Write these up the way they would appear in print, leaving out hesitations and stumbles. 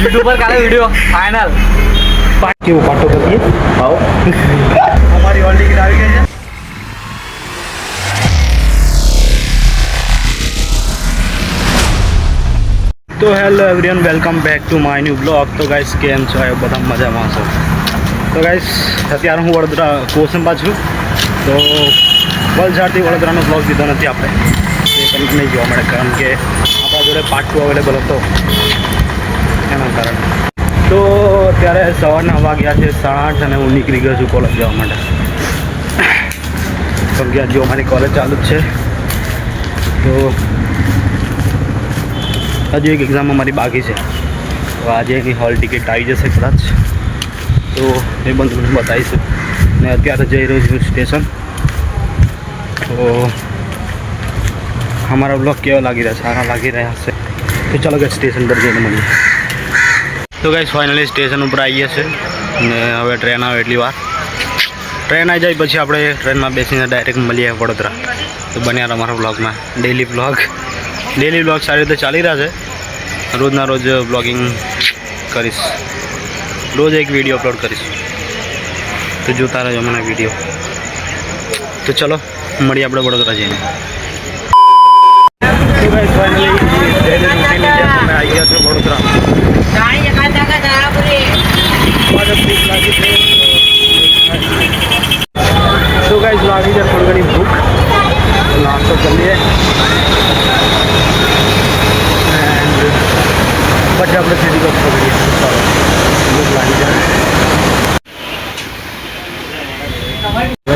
YouTube पर काले video final કેવું પાટો કરીએ આવો અમારી હોલ ટિકિટ આવી ગઈ છે તો hello everyone welcome back to my new blog તો ગાઈસ કેમ છો આયો બધા મજામાં છો તો ગાઈસ અત્યારે હું વડોદરા કોસંબા છું તો વલસાડથી વડોદરાનો બ્લોગ લીધો નથી આપણે એ કંઈક નહીં જોવા મળે કારણ કે આપણા જોડે પાર્ટ 2 અવેલેબલ હતો એના કારણે તો અત્યારે સવારના વાગ્યા છે 8:30 અને હું નીકળી ગયો છું કોલેજ જવા માટે કેમ કે હજુ અમારી કોલેજ ચાલુ જ છે તો હજુ એક એક્ઝામ અમારી બાકી છે તો આજે એની હોલ ટિકિટ આવી જશે કદાચ તો એ બધું હું બતાવીશું ને અત્યારે જઈ રહ્યો છું સ્ટેશન તો અમારા બ્લોગ કેવા લાગી રહ્યા છે સારા લાગી રહ્યા છે તો ચાલો કે સ્ટેશન પર જઈને મળીએ તો ગાઈસ ફાઇનલી સ્ટેશન ઉપર આવી ગયા છે ને હવે ટ્રેન આવે એટલી વાર ટ્રેન આવી જાય પછી આપણે ટ્રેનમાં બેસીને ડાયરેક્ટ મળીએ વડોદરા તો બન્યા અમારા બ્લોગમાં ડેલી બ્લોગ સારી રીતે ચાલી રહ્યા છે રોજના રોજ બ્લોગિંગ કરીશ રોજ એક વિડીયો અપલોડ કરીશ તો જોતા રહેજો મને વિડીયો તો ચલો મળીએ આપણે વડોદરા જઈને તો ગાઈસ ફાઇનલી ડેલી રૂટીન અમે આવી ગયા છે વડોદરા તો ગાઈસ લાગી છે થોડી ઘણી ભૂખ નાસ્તો કરી લઈએ પછી આપણે સીધી બસ પકડીએ ચાલો ભૂખ લાગી જાય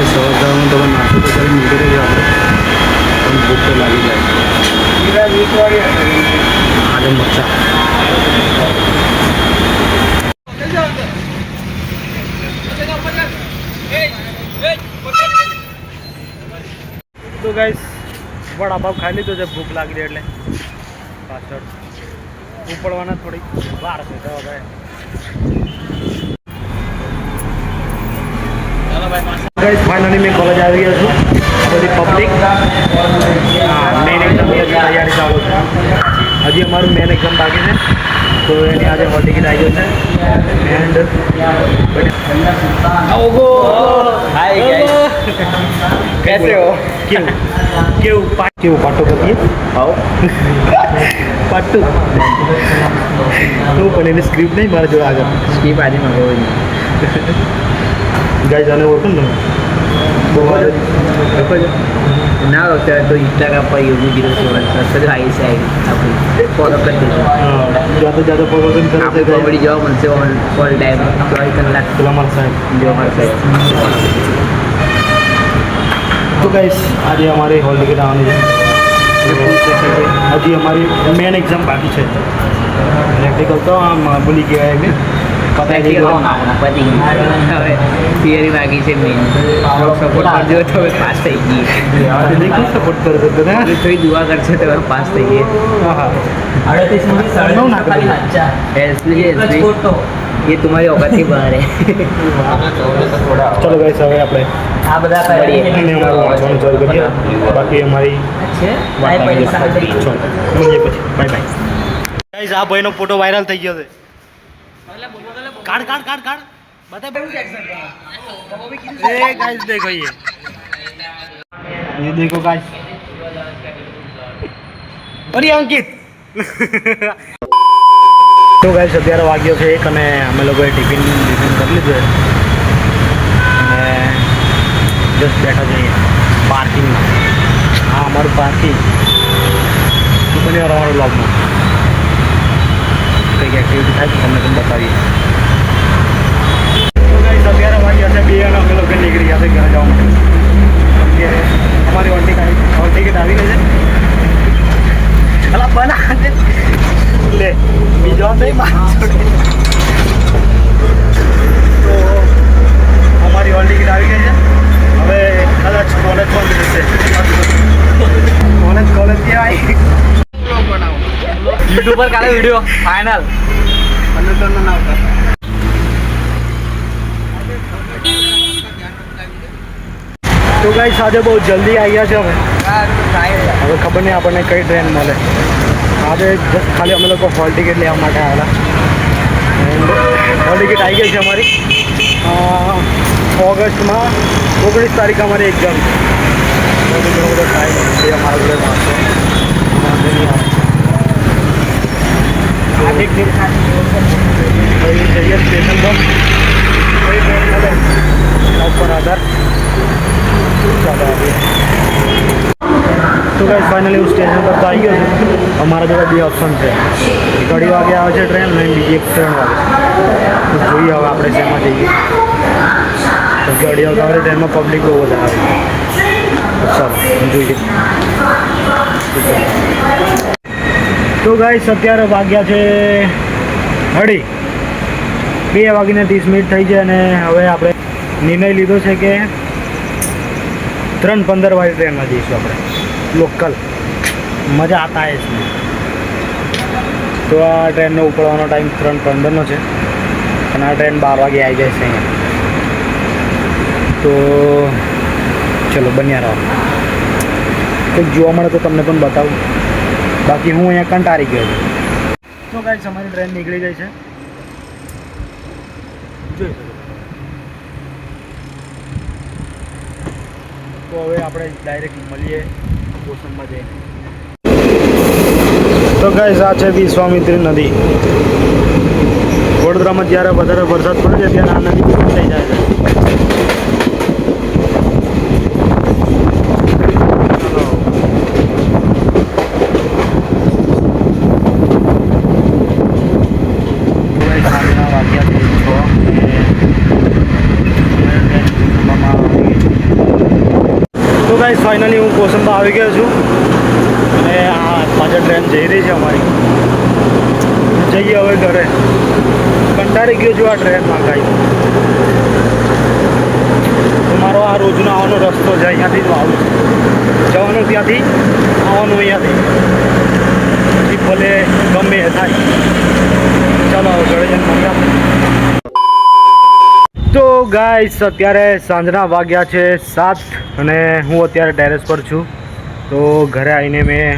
સવારમાં તમે નાસ્તો તો કરી નીકળી જાય આપણે પણ ભૂખ તો લાગી જાય આજે મચ્છા તો ગાઈસ વડાપાવ ખાઈ લીધો છે ભૂખ લાગી રહી એટલે પાછળ ઉપડવાના થોડીક વાર છે તો હવે ગાઈસ ફાઇનલી મેં કોલેજ આવી ગયો છું બધી પબ્લિક મેન એક્ઝામની તૈયારી ચાલુ છે હજી અમારું મેન એક્ઝામ બાકી છે તો એની આજે હોલ ટિકિટ આવી ગયો છે એન્ડ ઓગો હાય ગાઈસ कैसे हो કેવું પાટો કરીએ આવો પાટું તો પણ એની સ્ક્રિપ્ટ નહીં મારે જો આગળ स्कीप आदि में हो ગાઈસ આને ઓળખો ને ना होता है तो इंस्टाग्राम पर यूट्यूब वीडियो से आई से आई फॉलो कर दीजिए ज़्यादा फॉलो करते आपको कॉमेडी जॉब मन से ऑल टाइम 24 कलाक गुलाम साहब जो हमारे साथ तो गाइस आज हमारी हॉल टिकट आनी है हजी हमारी मेन एग्जाम बाकी है प्रैक्टिकल तो हम भूली गया है पता नहीं थियरी बाकी से मेन सपोर्ट कर दो तो पास થઈ ગઈ देखो सपोर्ट कर देते हैं થોડી દુઆ કરશે તો પાસ થઈ ગઈ हाँ हाँ 38 में 9 खाली अच्छा इसलिए ये तुम्हारी औकात ही बाहर है चलो गाइस હવે આપણે આ બધા કરીએ અને અમારું વાંચવાનું ચાલુ કરીએ બાકી અમારી છે બાય પૈસા મળીએ પછી બાય બાય ગાઈસ આ ભાઈનો ફોટો વાયરલ થઈ ગયો છે કાઢ बता ए गाइस देखो ये देखो गाइस अरे अंकित तो गाइस અત્યારે વાગ્યો છે 1 અને અમે લોકોએ ટિફિન કરી લીધું અને જસ્ટ બેઠા જઈએ પાર્કિંગમાં હા અમારું પાર્કિંગ શું બની અમારું બ્લોગમાં કંઈક એક્ટિવિટી થાય તો તમને પણ બતાવીએ અત્યારે વાગ્યા છે 2 અને અમે લોકો નીકળી ગયા છે ઘરે જવા માટે કેમ કે અમારી હોલ ટિકિટ આવી ગઈ છે અલા બના લે બીજો નહીં તો અમારી હોલ ટિકિટ આવી ગઈ છે હવે કદાચ કોલેજ બંધ રહેશે કોલેજ કહેવાય यूट्यूब पर काले वीडियो फाइनल તો ગાઈસ આજે બહુ જલ્દી આવી ગયા છે અમે હવે ખબર નહીં આપણને કઈ ટ્રેન મળે આજે જસ્ટ ખાલી અમે લોકો હોલ ટિકિટ લેવા માટે આવેલા હોલ ટિકિટ આવી ગઈ છે અમારી. ઓગસ્ટમાં 19 તારીખે અમારી એક્ઝામ છે. ઘણો બધો ટાઈમ છે અમારા જોડે વાંચો વાંધો નહીં આવે. જઈએ સ્ટેશન પર કઈ ટ્રેન મળે ઉપર આધાર. ચાલો આવીએ. તો ગાઈસ ફાઇનલી હું સ્ટેશન પર તો આવી ગયો છું. અમારા જોડે બે ઓપ્શન છે, ઘડી વાગે આવે છે ટ્રેન અને બીજી એક 3 વાગે. તો જોઈએ હવે આપણે શેમાં જઈએ. તો ઘડી વાગે આવે ટ્રેનમાં પબ્લિક બહુ વધારે આવે. ચાલો જોઈએ. તો ગાઈસ અત્યારે વાગ્યા છે 2:30 થઈ છે અને હવે આપણે નિર્ણય લીધો છે કે 3:15 વાળી ટ્રેનમાં જઈશું આપણે લોકલ. મજા આતા હે इसमें. તો આ ટ્રેનનો ઉપડવાનો ટાઈમ 3:15નો છે અને આ ટ્રેન 12 વાગે આવી જાય છે અહીંયા. તો ચલો બન્યા રહો. કંઈક જોવા મળે તો તમને પણ બતાવું. બાકી હું અહીંયા કંટાળી ગયો છું. તો ગાઈસ અમારી ટ્રેન નીકળી ગઈ છે. જોઈ શકો. તો હવે આપણે ડાયરેક્ટ મળીએ કોસમમાં જઈને. તો ગાઈસ આ છે વિશ્વામિત્રી નદી. વડોદરામાં જ્યારે વધારે વરસાદ પડે છે ત્યારે આ નદી પૂરી થઈ જાય છે. તો ગાઈસ ફાઇનલી હું કોસંબા આવી ગયો છું અને આ પાછળ ટ્રેન જઈ રહી છે અમારી. જઈએ હવે ઘરે. કંટાળી ગયો છું આ ટ્રેનમાં ગાઈસ. તો મારો આ રોજનો આવવાનો રસ્તો છે, અહીંયાથી જ આવું છું. જવાનું ત્યાંથી, આવવાનું અહીંયાથી. ભલે ગમે એ થાય. ચાલો હવે ઘરે જઈને મળીએ આપણે. તો ગાઈસ અત્યારે સાંજના વાગ્યા છે 7 અને હું અત્યારે ટેરેસ પર છું. તો ઘરે આવીને મેં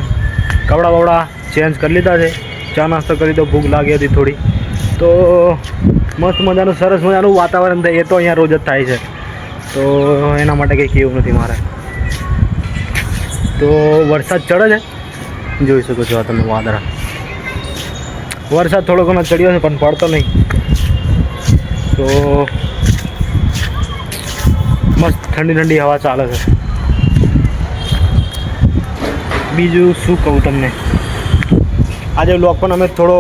કપડાં બપડા ચેન્જ કરી લીધા છે. ચા નાસ્તો કરી તો ભૂખ લાગી હતી થોડી. તો મસ્ત મજાનું સરસ મજાનું વાતાવરણ થાય. એ તો અહીંયા રોજ જ થાય છે, તો એના માટે કંઈ કહેવું નથી મારે. તો વરસાદ ચડે છે, જોઈ શકો છો તમે વાદળા. વરસાદ થોડો ઘણો ચડ્યો છે પણ પડતો નહીં. તો મસ્ત ઠંડી ઠંડી હવા ચાલે છે. બીજું શું કહું તમને. આજે વ્લોગ પણ અમે થોડો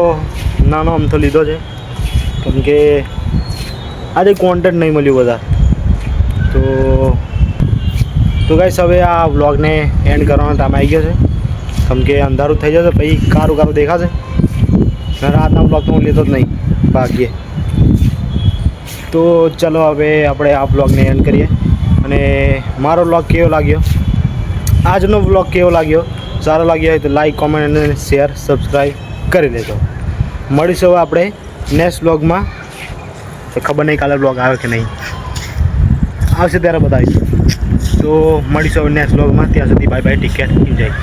નાનો અમથો લીધો છે કેમ કે આજે કોન્ટેન્ટ નહીં મળ્યું બધા. તો ગાઈસ હવે આ વ્લોગને એન્ડ કરવાનો ટાઈમ આવી ગયો છે કેમ કે અંધારું થઈ જશે પછી કારું કારું દેખાશે. રાતના વ્લોગ તો હું લેતો જ નહીં, ભાગ્યે. તો ચલો હવે આપણે આ વ્લોગને એન્ડ કરીએ. અને મારો વ્લોગ કેવો લાગ્યો, આજનો વ્લોગ કેવો લાગ્યો, સારો લાગ્યો હોય તો લાઈક, કોમેન્ટ અને શેર, સબસ્ક્રાઈબ કરી લેજો. મળીશું હવે આપણે નેક્સ્ટ વ્લોગમાં. તો ખબર નહીં કાલે વ્લોગ આવે કે નહીં, આવશે ત્યારે બતાવીશું. તો મળીશું હવે નેક્સ્ટ વ્લોગમાં. ત્યાં સુધી bye bye, take care, enjoy.